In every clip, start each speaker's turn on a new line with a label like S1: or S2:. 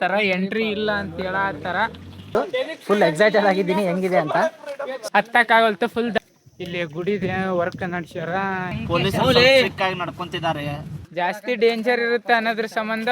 S1: ತರ ಎಂಟ್ರಿ ಇಲ್ಲ ಅಂತ ಹೇಳತ್ತಾರ.
S2: ಫುಲ್ ಎಕ್ಸೈಟೆಡ್ ಆಗಿದ್ದೀನಿ ಹೆಂಗಿದೆ ಅಂತ.
S1: ಹತ್ತಕ್ಕಾಗಲ್ತು ಫುಲ್. ಇಲ್ಲಿ ಗುಡಿದೆ ವರ್ಕ್ ನಡ್ಸ್ಯಾರ.
S2: ಪೊಲೀಸರು ಸ್ಟ್ರಿಕ್ಟ್ ಆಗಿ ನಡ್ಕೊಂತಿದ್ದಾರೆ.
S1: ಜಾಸ್ತಿ ಡೇಂಜರ್ ಇರುತ್ತೆ ಅನ್ನೋದ್ರ ಸಂಬಂಧ.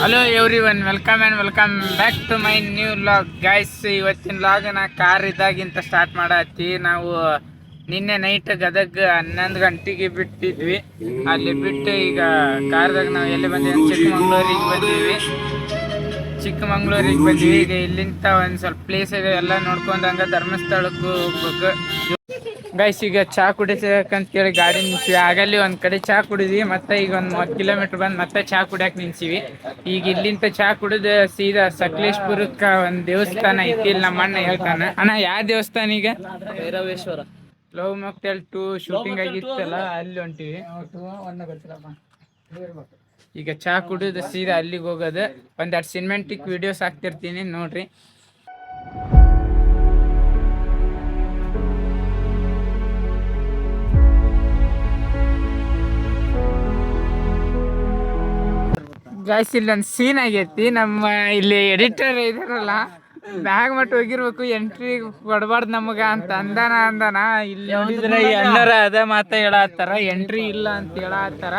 S1: Hello everyone, welcome and welcome back to my new vlog guys. ಇವತ್ತಿನ ವ್ಲಾಗ್ನ ಕಾರ್ ಇದ್ದಾಗಿಂತ ಸ್ಟಾರ್ಟ್ ಮಾಡತ್ತಿ. ನಾವು ನಿನ್ನೆ ನೈಟ್ ಗದಗ 11 ಗಂಟೆಗೆ ಬಿಟ್ಟಿದ್ವಿ. ಅಲ್ಲಿ ಬಿಟ್ಟು ಈಗ ಕಾರ್ದಾಗ ನಾವು ಎಲ್ಲಿ ಬಂದೀವಿ, ಚಿಕ್ಕಮಂಗ್ಳೂರಿಗೆ ಬಂದ್ವಿ. ಈಗ ಇಲ್ಲಿಂದ ಒಂದು ಸ್ವಲ್ಪ ಪ್ಲೇಸ್ ಇದೆ, ಎಲ್ಲ ನೋಡ್ಕೊಂಡಂಗ ಧರ್ಮಸ್ಥಳಕ್ಕೂ ಹೋಗ್ಬೇಕು ಗೈಸ್. ಈಗ ಚಹಾ ಕುಡಿಸಬೇಕಂತೇಳಿ ಗಾಡಿ ನಿಲ್ಸಿವಿ. ಆಗಲ್ಲಿ ಒಂದು ಕಡೆ ಚಹಾ ಕುಡಿದ್ವಿ, ಮತ್ತೆ ಈಗ ಒಂದು 30 ಕಿಲೋಮೀಟರ್ ಬಂದು ಮತ್ತೆ ಚಹಾ ಕುಡಿಯಕ್ಕೆ ನಿಲ್ಸಿವಿ. ಈಗ ಇಲ್ಲಿಂದ ಚಹಾ ಕುಡಿದು ಸೀದಾ ಸಕಲೇಶ್ಪುರಕ್ಕೆ ಒಂದು ದೇವಸ್ಥಾನ ಐತಿ. ಇಲ್ಲಿ ನಮ್ಮ ಅಣ್ಣ ಹೇಳ್ತಾನೆ. ಅಣ್ಣ ಯಾವ ದೇವಸ್ಥಾನ? ಈಗ
S2: ಭೈರವೇಶ್ವರ
S1: ಲವ್ ಮಾಕ್ಟೇಲ್ 2 ಶೂಟಿಂಗ್ ಆಗಿತ್ತಲ್ಲ, ಅಲ್ಲಿ ಹೊಂಟಿವಿ. ಈಗ ಚಹಾ ಕುಡಿದು ಸೀದಾ ಅಲ್ಲಿಗೆ ಹೋಗೋದು. ಒಂದೆರಡು ಸಿನಿಮ್ಯಾಟಿಕ್ ವಿಡಿಯೋಸ್ ಹಾಕ್ತಿರ್ತೀನಿ ನೋಡ್ರಿ. ಗಾಯ್ಸ್, ಇಲ್ಲೊಂದು ಸೀನ್ ಆಗೈತಿ. ನಮ್ಮ ಇಲ್ಲಿ ಎಡಿಟರ್ ಇದಾರಲ್ಲ, ಬ್ಯಾಗ್ ಮಟ್ಟ ಹೋಗಿರ್ಬೇಕು, ಎಂಟ್ರಿ ಕೊಡಬಾರ್ದು ನಮಗ ಅಂತ ಅಂದಾನ. ಇಲ್ಲಿ ನೋಡಿದ್ರೆ ಈ ಅಣ್ಣರ ಅದ ಮಾತ ಹೇಳತ್ತಾರ, ಎಂಟ್ರಿ ಇಲ್ಲ ಅಂತ ಹೇಳತ್ತಾರ.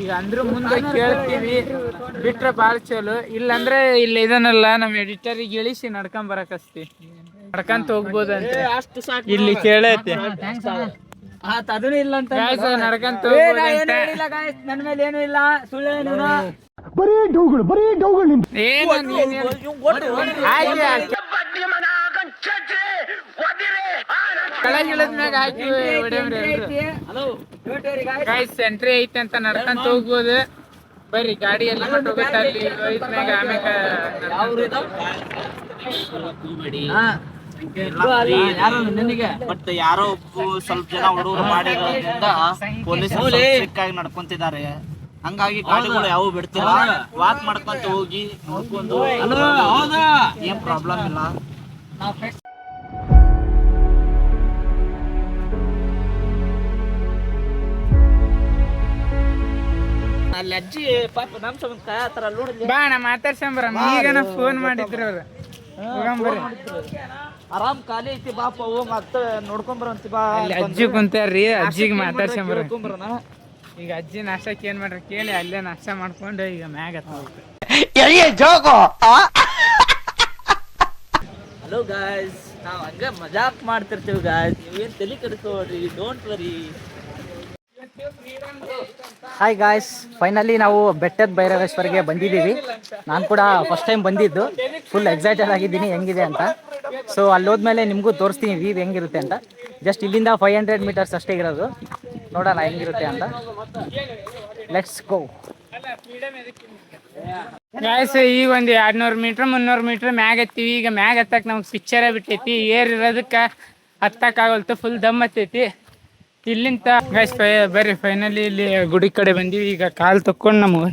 S1: ಈಗ ಅಂದ್ರೂ ಮುಂದೆ ಕೇಳ್ತೀವಿ, ಬಿಟ್ರೆ ಭಾಳ ಚಲೋ. ಇಲ್ಲಂದ್ರೆ ಇಲ್ಲಿ ಇದನ್ನಲ್ಲ, ನಮ್ಮ ಎಡಿಟರಿಗೆ ಇಳಿಸಿ ನಡ್ಕೊಂಡ್ ಬರಕಸ್ತಿ, ನಡ್ಕಂತ ಹೋಗ್ಬೋದು ಅಂತ ಇಲ್ಲಿ ಕೇಳೈತಿ.
S2: ಅದೂ ಇಲ್ಲ ಅಂತ
S1: ನಡ್ಕಂತ
S2: ನನ್ನ ಮೇಲೆ ಏನೂ ಇಲ್ಲ, ಸುಳ್ಳೇನು
S1: ಎಂಟ್ರಿ ಐತೆ ಅಂತ ನಡ್ಕಂತ ಹೋಗ್ಬೋದು. ಬರ್ರಿ, ಗಾಡಿ ಎಲ್ಲ ಹೋಗುತ್ತೆ ಅಲ್ಲಿ ಹೋಯ್ತ್ಮ್ಯಾಗ.
S2: ಬಟ್ ಯಾರೋ ಸ್ವಲ್ಪ ಜನ ಹುಡುಗರು ಮಾಡಿರೋದ್ರಿಂದ ಪೊಲೀಸರು ಸ್ಟ್ರಿಕ್ಟ್ ಆಗಿ ನಡ್ಕೊಂತಿದ್ದಾರೆ. ಹಂಗಾಗಿ ಗಾಡಿಗಳು ಯಾವ ಬಿಡ್ತಿಲ್ಲ, ವಾಕ್ ಮಾಡ್ಕೊಂತ ಹೋಗಿ ನೋಡ್ಕೊಂಡು ಏನ್ ಪ್ರಾಬ್ಲಮ್ ಇಲ್ಲ. ಅಲ್ಲಿ ಅಜ್ಜಿ ಪಾಪ ನಮ್ ಸಂಬಂಧ ಕಾಯತಾರ ನೋಡಿ.
S1: ಬಾ ನಾ ಮಾತಾಡ್ಸಂಬರ. ಈಗನ ಫೋನ್ ಮಾಡಿದ್ರು ಅವ್ರು, ಹೋಗಂಬರ್ರಿ.
S2: ಆರಾಮ್ ಖಾಲಿ ಐತಿ, ಬಾಪ ಮತ್ತೆ ನೋಡ್ಕೊಂಬರಂತಿ. ಬಾ
S1: ಅಜ್ಜಿ ಕುಂತಾರ್ರಿ, ಅಜ್ಜಿಗೆ ಮಾತಾಡ್ಸಂಬರ. ಈಗ ಅಜ್ಜಿ ನಾಷ್ಟಕ್ಕೆ ಏನ್ ಮಾಡ್ರಿ ಕೇಳಿ, ಅಲ್ಲೇ ನಾಷ್ಟ ಮಾಡ್ಕೊಂಡು ಈಗ ಮ್ಯಾಗ
S2: ಹಲೋ ಗಾಯ್ಸ್, ನಾವ್ ಹಂಗ ಮಜಾಕ್ ಮಾಡ್ತಿರ್ತೀವಿ ಗಾಯ್ಸ್, ನೀವೇನ್ ತಲೆ ಕೆಡಿಸ್ಕೊಳ್ರಿ, don't worry. Hi guys, finally ನಾವು ಬೆಟ್ಟದ ಭೈರವೇಶ್ವರಿಗೆ ಬಂದಿದ್ದೀವಿ. ನಾನು ಕೂಡ ಫಸ್ಟ್ ಟೈಮ್ ಬಂದಿದ್ದು. ಫುಲ್ ಎಕ್ಸೈಟೆಡ್ ಆಗಿದ್ದೀನಿ ಹೆಂಗಿದೆ ಅಂತ. ಸೊ ಅಲ್ಲಿ ಹೋದ್ಮೇಲೆ ನಿಮಗೂ ತೋರಿಸ್ತೀನಿ ವ್ಯೂ ಹೆಂಗಿರುತ್ತೆ ಅಂತ. ಜಸ್ಟ್ ಇಲ್ಲಿಂದ 500 ಮೀಟರ್ಸ್ ಅಷ್ಟೇ ಇರೋದು. ನೋಡೋಣ ಹೆಂಗಿರುತ್ತೆ ಅಂತ. Let's go
S1: guys. ಈಗ ಒಂದು 200 ಮೀಟ್ರ್ 300 ಮೀಟ್ರ್ ಮ್ಯಾಗ ಹತ್ತೀವಿ. ಈಗ ಮ್ಯಾಗ ಹತ್ತಕ್ಕೆ ನಮ್ಗೆ ಪಿಕ್ಚರೇ ಬಿಟ್ಟೈತಿ. ಏರ್ ಇರೋದಕ್ಕೆ ಹತ್ತಕ್ಕಾಗಲ್ತು, ಫುಲ್ ದಮ್ ಹತ್ತೈತಿ ಇಲ್ಲಿಂದ. ಗಾಯ್ಸ್ ಬರ್ರಿ, ಫೈನಲಿ ಇಲ್ಲಿ ಗುಡಿ ಕಡೆ ಬಂದೀವಿ. ಈಗ ಕಾಲು ತಕ್ಕೊಂಡು ನಮಗೆ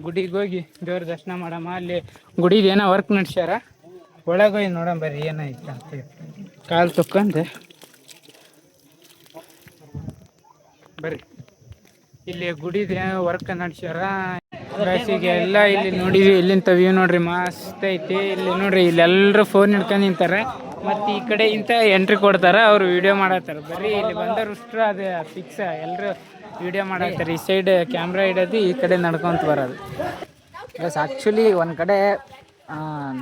S1: ಗುಡಿಗೆ ಹೋಗಿ ದೇವ್ರ ದರ್ಶನ ಮಾಡಮ್ಮ. ಅಲ್ಲಿ ಗುಡಿದು ಏನೋ ವರ್ಕ್ ನಡ್ಸ್ಯಾರ, ಒಳಗೆ ಹೋಗಿ ನೋಡೋಣ ಬರ್ರಿ ಏನಾಯ್ತು ಅಂತ. ಕಾಲು ತಕ್ಕೊಂಡು ಬರ್ರಿ, ಇಲ್ಲಿ ಗುಡಿದೆ ವರ್ಕ್ ನಡ್ಸ್ಯಾರ. ಗಾಯ್ಸಿಗೆ ಎಲ್ಲ ಇಲ್ಲಿ ನೋಡಿದ್ವಿ. ಇಲ್ಲಿಂದ ವ್ಯೂ ನೋಡ್ರಿ, ಮಸ್ತ್ ಐತಿ. ಇಲ್ಲಿ ನೋಡ್ರಿ, ಇಲ್ಲೆಲ್ಲರೂ ಫೋನ್ ಹಿಡ್ಕೊಂಡು ನಿಂತಾರೆ. ಮತ್ತು ಈ ಕಡೆ ಇಂಥ ಎಂಟ್ರಿ ಕೊಡ್ತಾರೆ, ಅವರು ವಿಡಿಯೋ ಮಾಡತ್ತಾರೆ. ಬರ್ರಿ ಇಲ್ಲಿ ಬಂದವಷ್ಟು ಅದೇ ಫಿಕ್ಸ್, ಎಲ್ಲರೂ ವಿಡಿಯೋ ಮಾಡತ್ತಾರೆ. ಈ ಸೈಡ್ ಕ್ಯಾಮ್ರಾ ಇಡೋದು, ಈ ಕಡೆ ನಡ್ಕೊಂತ ಬರೋದು.
S2: ಬಸ್ ಆ್ಯಕ್ಚುಲಿ ಒಂದು ಕಡೆ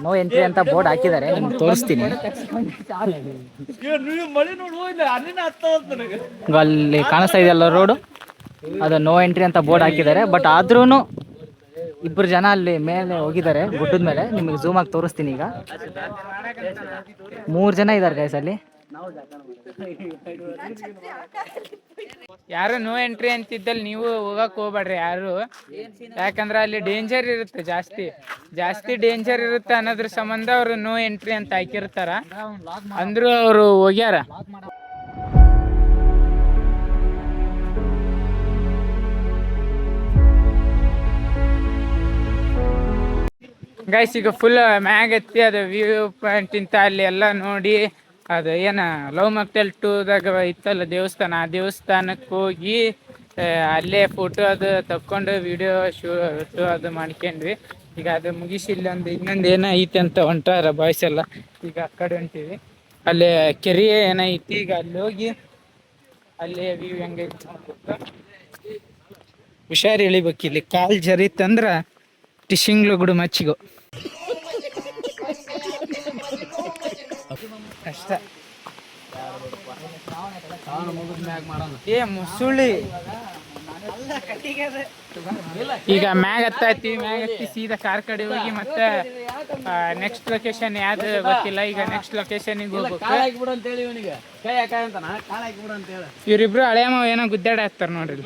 S2: ನೋ ಎಂಟ್ರಿ ಅಂತ ಬೋರ್ಡ್ ಹಾಕಿದ್ದಾರೆ, ನಿಮ್ಗೆ ತೋರಿಸ್ತೀನಿ. ಅಲ್ಲಿ ಕಾಣಿಸ್ತಾ ಇದೆಯಲ್ಲ ರೋಡು, ಅದು ನೋ ಎಂಟ್ರಿ ಅಂತ ಬೋರ್ಡ್ ಹಾಕಿದ್ದಾರೆ. ಬಟ್ ಆದ್ರೂ 2 ಜನ ಅಲ್ಲಿ ಮೇಲೆ ಹೋಗಿದ್ದಾರೆ, ಗುಡ್ಡದ ಮೇಲೆ. ನಿಮಗೆ ಝೂಮ್ ಆಗಿ ತೋರಿಸ್ತೀನಿ. ಈಗ 3 ಜನ ಇದ್ದಾರೆ ಗೈಸ್ ಅಲ್ಲಿ.
S1: ಯಾರು ನೋ ಎಂಟ್ರಿ ಅಂತಿದ್ದಲ್ಲಿ ನೀವು ಹೋಗಕ್ಕೆ ಹೋಗ್ಬೇಡ್ರಿ ಯಾರು, ಯಾಕಂದ್ರೆ ಅಲ್ಲಿ ಡೇಂಜರ್ ಇರುತ್ತೆ, ಜಾಸ್ತಿ ಡೇಂಜರ್ ಇರುತ್ತೆ ಅನ್ನೋದ್ರ ಸಂಬಂಧ ಅವರು ನೋ ಎಂಟ್ರಿ ಅಂತ ಹಾಕಿರ್ತಾರ. ಅಂದ್ರೂ ಅವರು ಹೋಗ್ಯಾರ. ಗೈಸ್ ಈಗ ಫುಲ್ ಮ್ಯಾಗ್ ಎತ್ತಿ ಅದು ವ್ಯೂ ಪಾಯಿಂಟ್ ಇಂತ ಅಲ್ಲಿ ಎಲ್ಲ ನೋಡಿ ಅದು ಏನ ಲವ್ ಮಕ್ಟೆಲ್ 2ದಾಗ ಇತ್ತಲ್ಲ ದೇವಸ್ಥಾನ, ಆ ದೇವಸ್ಥಾನಕ್ಕೆ ಹೋಗಿ ಅಲ್ಲೇ ಫೋಟೋ ಅದು ತಕ್ಕೊಂಡು ವಿಡಿಯೋ ಶೂಟ್ ಅದು ಮಾಡ್ಕೊಂಡ್ವಿ. ಈಗ ಅದು ಮುಗಿಸಿ ಇಲ್ಲೊಂದು ಇನ್ನೊಂದು ಏನೋ ಐತಿ ಅಂತ ಹೊಂಟಾರ ಬಾಯ್ಸ್ ಎಲ್ಲ. ಈಗ ಆ ಕಡೆ ಹೊಂಟಿವಿ, ಅಲ್ಲಿ ಕೆರೆ ಏನೈತಿ. ಈಗ ಅಲ್ಲಿ ಹೋಗಿ ಅಲ್ಲೇ ವ್ಯೂ ಹೆಂಗೈತಿ ನೋಡ್ಬೇಕು. ಹುಷಾರು ಇಳಿಬೇಕು, ಇಲ್ಲಿ ಕಾಲ್ ಜರಿತಂದ್ರ ಟಿಶಿಂಗ್ಲು ಗುಡು ಮಚ್ಚಿಗೋ ಕಷ್ಟ. ಏ ಮುಸುಳಿ ಈಗ ಮ್ಯಾಗ್ ಹತ್ತಿ ಸೀದಾ ಕಾರ್ ಕಡೆ ಹೋಗಿ ಮತ್ತೆ ನೆಕ್ಸ್ಟ್ ಲೊಕೇಶನ್ ಯಾವ್ದು ಗೊತ್ತಿಲ್ಲ. ಈಗ ನೆಕ್ಸ್ಟ್ ಲೊಕೇಶನ್ಗೆ ಹೋಗ್ಬೇಕು. ಇವ್ರಿಬ್ರು ಹಳೆಯ ಮಾವ ಏನೋ ಗುದ್ದಾಡ ಹತ್ತಾರ ನೋಡ್ರಿ.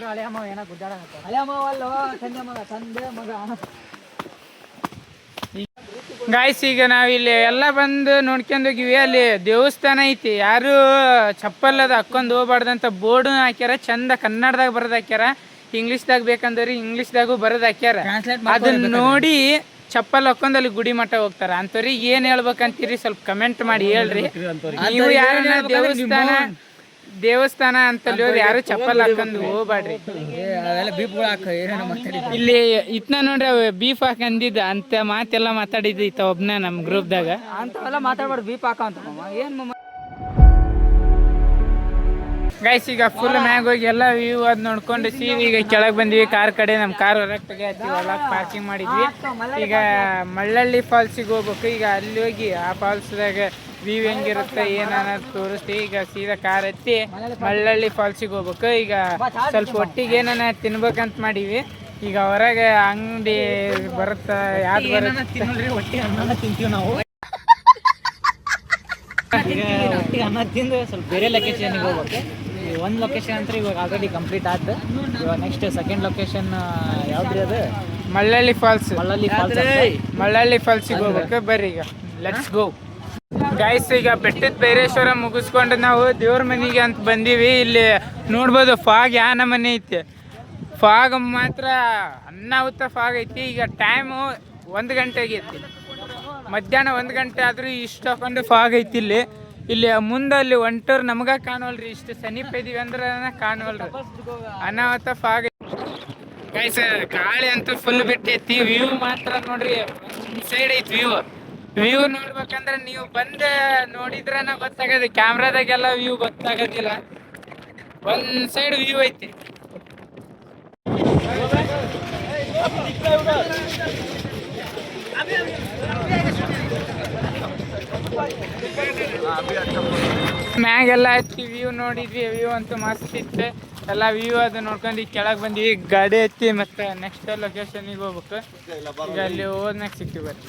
S1: ಗಾಯ್ಸ್ ಈಗ ನಾವಿಲ್ಲಿ ಎಲ್ಲ ಬಂದು ನೋಡ್ಕೊಂಡು ಹೋಗಿವಿ. ಅಲ್ಲಿ ದೇವಸ್ಥಾನ ಐತಿ, ಯಾರು ಚಪ್ಪಲ್ ಅದು ಹಾಕೊಂಡು ಹೋಗ್ಬಾರ್ದಂತ ಬೋರ್ಡ್ ಹಾಕ್ಯಾರ. ಚಂದ ಕನ್ನಡದಾಗ ಬರೆದು ಹಾಕ್ಯಾರ, ಇಂಗ್ಲೀಷ್ದಾಗ ಬೇಕಂದ್ರೆ ಇಂಗ್ಲೀಷ್ದಾಗೂ ಬರೆದು ಹಾಕ್ಯಾರ. ಅದನ್ನ ನೋಡಿ ಚಪ್ಪಲ್ ಹಾಕೊಂಡು ಅಲ್ಲಿ ಗುಡಿ ಮಠ ಹೋಗ್ತಾರ. ಅಂಥವ್ರಿಗೆ ಏನ್ ಹೇಳ್ಬೇಕಂತೀರಿ ಸ್ವಲ್ಪ ಕಮೆಂಟ್ ಮಾಡಿ ಹೇಳ್ರಿ. ನೀವು ಯಾರನ್ನ ದೇವಸ್ಥಾನ ಅಂತಲ್ಲಿ ಯಾರು ಚಪ್ಪಲ್ ಹಾಕೊಂಡು ಹೋಗ್ಬಾಡ್ರಿ. ಇಲ್ಲಿ ಇತ್ನ ನೋಡ್ರಿ ಅವ್ ಬೀಫ್ ಹಾಕಂದಿದ್ದ ಅಂತ ಮಾತೆಲ್ಲ ಮಾತಾಡಿದ್ದು ಇತ್ತ ಒಬ್ನ ನಮ್ ಗ್ರೂಪ್ದಾಗ. ಅಂತವೆಲ್ಲ ಮಾತಾಡ್ಬಾರ್ದು, ಬೀಫ್ ಹಾಕಂತ ಏನ್ ಗೈಸ್. ಈಗ ಫುಲ್ ಮ್ಯಾಗ್ ಹೋಗಿ ಎಲ್ಲ ವ್ಯೂ ಅದ್ ನೋಡ್ಕೊಂಡು ಸೀದಾ ಈಗ ಕೆಳಗೆ ಬಂದಿವಿ. ಕಾರ್ ಕಡೆ ನಮ್ಮ ಕಾರ್ ಹೊರಗೆ ತೆಗಿತೀವಿ, ಒಳಗೆ ಪಾರ್ಕಿಂಗ್ ಮಾಡಿದ್ವಿ. ಈಗ ಮಳ್ಳಳ್ಳಿ ಫಾಲ್ಸಿಗೆ ಹೋಗ್ಬೇಕು. ಈಗ ಅಲ್ಲಿ ಹೋಗಿ ಆ ಫಾಲ್ಸ್ದಾಗ ವ್ಯೂ ಹೆಂಗಿರುತ್ತೆ ಏನನ್ನೋದು ತೋರಿಸ್ತೀವಿ. ಈಗ ಸೀದಾ ಕಾರ್ ಎತ್ತಿ ಮಳ್ಳಳ್ಳಿ ಫಾಲ್ಸಿಗೆ ಹೋಗ್ಬೇಕು. ಈಗ ಸ್ವಲ್ಪ ಒಟ್ಟಿಗೆ ಏನನ್ನ ತಿನ್ಬೇಕಂತ ಮಾಡೀವಿ. ಈಗ ಹೊರಗೆ ಅಂಗಡಿ ಬರುತ್ತ ಯಾವ್ದು ಬರುತ್ತೆ ಒಟ್ಟಿಗೆ ಅನ್ನ ತಿಂತೀವಿ ನಾವು. ಈಗ ಒಟ್ಟಿಗೆ ಅನ್ನ ತಿಂದು ಸ್ವಲ್ಪ ಬೇರೆ ಲೊಕೇಶನ್ಗೆ ಹೋಗ್ಬೇಕು. ಒಂದು ಲೊಕೇಶನ್ ಅಂತ ಇವಾಗ ಆಲ್ರೆಡಿ ಕಂಪ್ಲೀಟ್ ಆಯ್ತು. ಇವಾಗ ನೆಕ್ಸ್ಟ್ ಸೆಕೆಂಡ್ ಲೊಕೇಶನ್ ಯಾವ್ದ್ರಿ ಅದು? ಮಳ್ಳಳ್ಳಿ ಫಾಲ್ಸ್. ಮಳ್ಳಳ್ಳಿ ಫಾಲ್ಸಿಗೆ ಹೋಗ್ಬೇಕು. ಬರ್ರಿ ಈಗ ಲೆಟ್ಸ್ ಗೋ ಗೈಸ್. ಈಗ ಬೆಟ್ಟದ ಭೈರೇಶ್ವರ ಮುಗಿಸ್ಕೊಂಡು ನಾವು ದೇವ್ರ ಮನೆಗೆ ಅಂತ ಬಂದೀವಿ. ಇಲ್ಲಿ ನೋಡ್ಬೋದು ಫಾಗ್ ಯಾನ ಮನೆ ಐತಿ. ಫಾಗ್ ಮಾತ್ರ ಅನ್ನಾಹುತ ಫಾಗ್ ಐತಿ. ಈಗ ಟೈಮು 1 ಗಂಟೆ ಆಗೈತಿ, ಮಧ್ಯಾಹ್ನ 1 ಗಂಟೆ ಆದ್ರೂ ಇಷ್ಟು ಹಾಕೊಂಡು ಫಾಗ್ ಐತಿ. ಇಲ್ಲಿ ಮುಂದೆ ಅಲ್ಲಿ ಒಂಟೋರು ನಮಗ ಕಾಣವಲ್ರಿ. ಇಷ್ಟು ಸಮೀಪ ಇದೀವಿ ಅಂದ್ರೆ ಕಾಣವಲ್ರಿ, ಅನಾಹುತ ಫಾಗ್ ಗೈಸ್. ಗಾಳಿ ಅಂತೂ ಫುಲ್ ಬಿಟ್ಟೈತಿ. ವ್ಯೂ ಮಾತ್ರ ನೋಡ್ರಿ, ಸೈಡ್ ಐತಿ ವ್ಯೂ ನೋಡ್ಬೇಕಂದ್ರೆ ನೀವು ಬಂದ ನೋಡಿದ್ರನ ಗೊತ್ತಾಗದ. ಕ್ಯಾಮ್ರಾದಾಗೆಲ್ಲ ವ್ಯೂ ಗೊತ್ತಾಗೋದಿಲ್ಲ. ಒಂದ್ ಸೈಡ್ ವ್ಯೂ ಐತಿ. ಮ್ಯಾಗೆಲ್ಲ ಹತ್ತಿ ವ್ಯೂ ನೋಡಿದ್ವಿ. ವ್ಯೂ ಅಂತೂ ಮಸ್ತ್ ಇತ್ತು. ಎಲ್ಲ ವ್ಯೂ ಅದು ನೋಡ್ಕೊಂಡು ಈಗ ಕೆಳಗೆ ಬಂದ್ವಿ. ಗಾಡಿ ಹತ್ತಿ ಮತ್ತೆ ನೆಕ್ಸ್ಟ್ ಲೊಕೇಶನ್ಗೆ ಹೋಗ್ಬೇಕು. ಈಗ ಅಲ್ಲಿ ಹೋದ್ಮ್ಯಾಗ ಸಿಕ್ತೀವಿ ಬರ್ರಿ.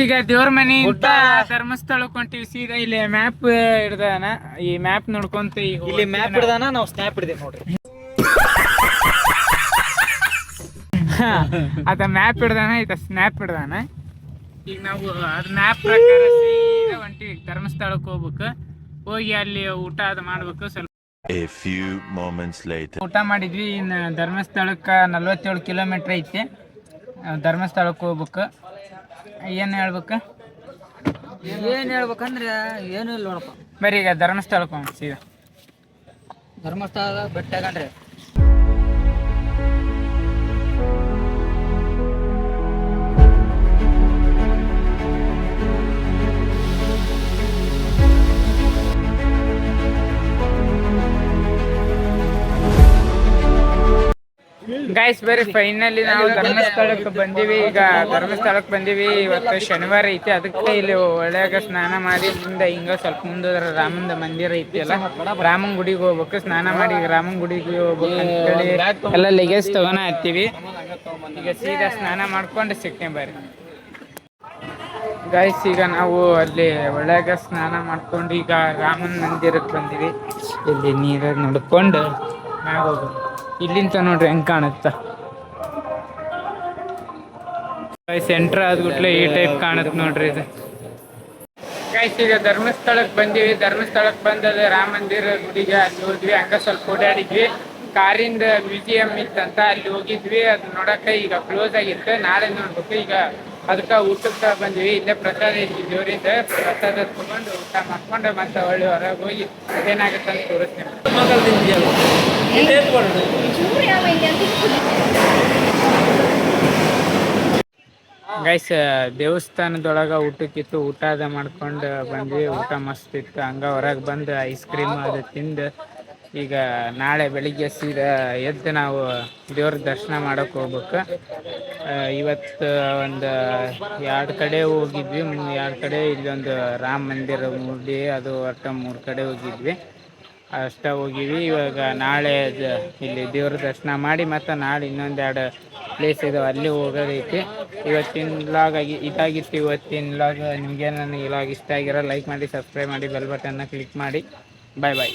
S1: ಈಗ ದೇವ್ರ ಮನೆ ಅಂತ ಧರ್ಮಸ್ಥಳಕ್ಕೆ ಹೊಂಟಿವಿ. ಸೀದಾ ಇಲ್ಲಿ ಮ್ಯಾಪ್ ಹಿಡ್ದಾನ. ಈ ಮ್ಯಾಪ್ ನೋಡ್ಕೊಂತ ಇಲ್ಲಿ ಮ್ಯಾಪ್ ಹಿಡ್ದಾನ, ನಾವು ಸ್ನ್ಯಾಪ್ ಹಿಡ್ದೇವೆ ನೋಡ್ರಿ. ಅದ ಮ್ಯಾಪ್ ಹಿಡ್ದಾನ, ಇದ ಸ್ನ್ಯಾಪ್ ಹಿಡ್ದಾನ. ಈಗ ನಾವು ಅದ್ ಮ್ಯಾಪ್ ಪ್ರಕಾರ ಸೀದಾ ಹೊಂಟಿವಿ ಧರ್ಮಸ್ಥಳಕ್ಕೆ ಹೋಗ್ಬೇಕು. ಹೋಗಿ ಅಲ್ಲಿ ಊಟ ಅದು ಮಾಡ್ಬೇಕು. ಸ್ವಲ್ಪ
S3: A few moments later.
S1: ಊಟ ಮಾಡಿದ್ವಿ. ಇನ್ನು ಧರ್ಮಸ್ಥಳಕ್ಕೆ 47 ಕಿಲೋಮೀಟ್ರ್ ಐತಿ. ಧರ್ಮಸ್ಥಳಕ್ಕೆ ಹೋಗ್ಬೇಕು. ಏನು ಹೇಳ್ಬೇಕಂದ್ರೆ ಏನು ಇಲ್ಲ ನೋಡಪ್ಪ. ಬರೀ ಈಗ ಧರ್ಮಸ್ಥಳಕ್ಕೆ ಹೋಗಿ ಸೀದಾ ಧರ್ಮಸ್ಥಳ ಬೆಟ್ಟ ಕಂಡ್ರೆ ಗೈಸ್. ಬರೀ ಫೈನಲಿ ನಾವು ಧರ್ಮಸ್ಥಳಕ್ಕೆ ಬಂದೀವಿ. ಈಗ ಧರ್ಮಸ್ಥಳಕ್ಕೆ ಬಂದೀವಿ. ಇವತ್ತು ಶನಿವಾರ ಐತಿ, ಅದಕ್ಕೆ ಇಲ್ಲಿ ಒಳ್ಳೆಯಾಗ ಸ್ನಾನ ಮಾಡಿ ಮುಂದೆ ಹಿಂಗ ಸ್ವಲ್ಪ ಮುಂದೆ ರಾಮನ ಮಂದಿರ ಐತಿ ಅಲ್ಲ, ರಾಮನ ಗುಡಿಗೆ ಹೋಗ್ಬೇಕು. ಸ್ನಾನ ಮಾಡಿ ರಾಮನ ಗುಡಿಗೆ ಹೋಗ್ಬೇಕು ಅಂತೇಳಿ ಎಲ್ಲ ಲಗೇಜ್ ತಗೋಣ ಹತ್ತೀವಿ. ಈಗ ಸೀದಾ ಸ್ನಾನ ಮಾಡ್ಕೊಂಡು ಸಿಗ್ತೇವೆ ಬರ್ರಿ ಗೈಸ್. ಈಗ ನಾವು ಅಲ್ಲಿ ಒಳ್ಳೆಯಾಗ ಸ್ನಾನ ಮಾಡ್ಕೊಂಡು ಈಗ ರಾಮನ ಮಂದಿರಕ್ಕೆ ಬಂದೀವಿ. ಇಲ್ಲಿ ನೀರಾಗ ನಡ್ಕೊಂಡು ಮ್ಯಾಗ ಹೋಗ್ಬೇಕು. ಇಲ್ಲಿಂದ ನೋಡ್ರಿ ಹೆಂಗ್ ಕಾಣುತ್ತ ಸೆಂಟ್ರ್ ಆದ್ಬಿಟ್ಲೆ ಈ ಟೈಪ್ ಕಾಣುತ್ತೆ ನೋಡ್ರಿ ಇದು. ಗೈಸ್ ಈಗ ಧರ್ಮಸ್ಥಳಕ್ಕೆ ಬಂದೀವಿ. ಧರ್ಮಸ್ಥಳಕ್ಕೆ ಬಂದದ ರಾಮ ಮಂದಿರ ಗುಡಿಗೆ ಅಲ್ಲಿ ಹೋದ್ವಿ. ಹಂಗ ಸ್ವಲ್ಪ ಓಡಾಡಿದ್ವಿ. ಕಾರಿಂದ ಮ್ಯೂಸಿಯಂ ಇತ್ತಂತ ಅಲ್ಲಿ ಹೋಗಿದ್ವಿ. ಅದು ನೋಡಕ್ಕೆ ಈಗ ಕ್ಲೋಸ್ ಆಗಿತ್ತು. ನಾಳೆ ನೋಡ್ಬೇಕು. ಈಗ ಅದಕ್ಕೆ ಊಟಕ್ಕೆ ಬಂದ್ವಿ. ಇಲ್ಲೇ ಪ್ರಸಾದ ಇತ್ತು ದೇವರಿಂದ. ಪ್ರಸಾದ ತಗೊಂಡು ಊಟ ಮಾಡ್ಕೊಂಡು ಮತ್ತೆ ಒಳ್ಳೆ ಹೊರಗೆ ಹೋಗಿ ಏನಾಗುತ್ತೆ ಅಂತ ತೋರಿಸ್ತೀನಿ. ಗೈಸ್ ದೇವಸ್ಥಾನದೊಳಗೆ ಊಟಕ್ಕಿತ್ತು. ಊಟ ಅದ ಮಾಡ್ಕೊಂಡು ಬಂದ್ವಿ. ಊಟ ಮಸ್ತ್ ಇತ್ತು. ಹಂಗ ಹೊರಗೆ ಬಂದು ಐಸ್ ಕ್ರೀಮ್ ಅದು ತಿಂದು ಈಗ ನಾಳೆ ಬೆಳಿಗ್ಗೆ ಸೀದಾ ಎದ್ದು ನಾವು ದೇವ್ರ ದರ್ಶನ ಮಾಡೋಕೆ ಹೋಗ್ಬೇಕು. ಇವತ್ತು ಒಂದು 2 ಕಡೆ ಹೋಗಿದ್ವಿ. 2 ಕಡೆ ಇಲ್ಲೊಂದು ರಾಮ ಮಂದಿರ ಮೂಡಿ ಅದು ಒಟ್ಟು 3 ಕಡೆ ಹೋಗಿದ್ವಿ. ಅಷ್ಟ ಹೋಗಿವಿ. ಇವಾಗ ನಾಳೆ ಇಲ್ಲಿ ದೇವ್ರ ದರ್ಶನ ಮಾಡಿ ಮತ್ತು ನಾಳೆ ಇನ್ನೊಂದು 2 ಪ್ಲೇಸ್ ಇದಾವೆ ಅಲ್ಲಿ ಹೋಗೋದೈತಿ. ಇವತ್ತಿನ ವ್ಲಾಗ್ ಇದಾಗಿತ್ತು. ಇವತ್ತಿನ ವ್ಲಾಗ್ ನಿಮಗೆ ನನ್ನ ವ್ಲಾಗ್ ಇಷ್ಟ ಆಗಿರೋ ಲೈಕ್ ಮಾಡಿ, ಸಬ್ಸ್ಕ್ರೈಬ್ ಮಾಡಿ, ಬೆಲ್ ಬಟನ್ನ ಕ್ಲಿಕ್ ಮಾಡಿ. ಬಾಯ್ ಬಾಯ್.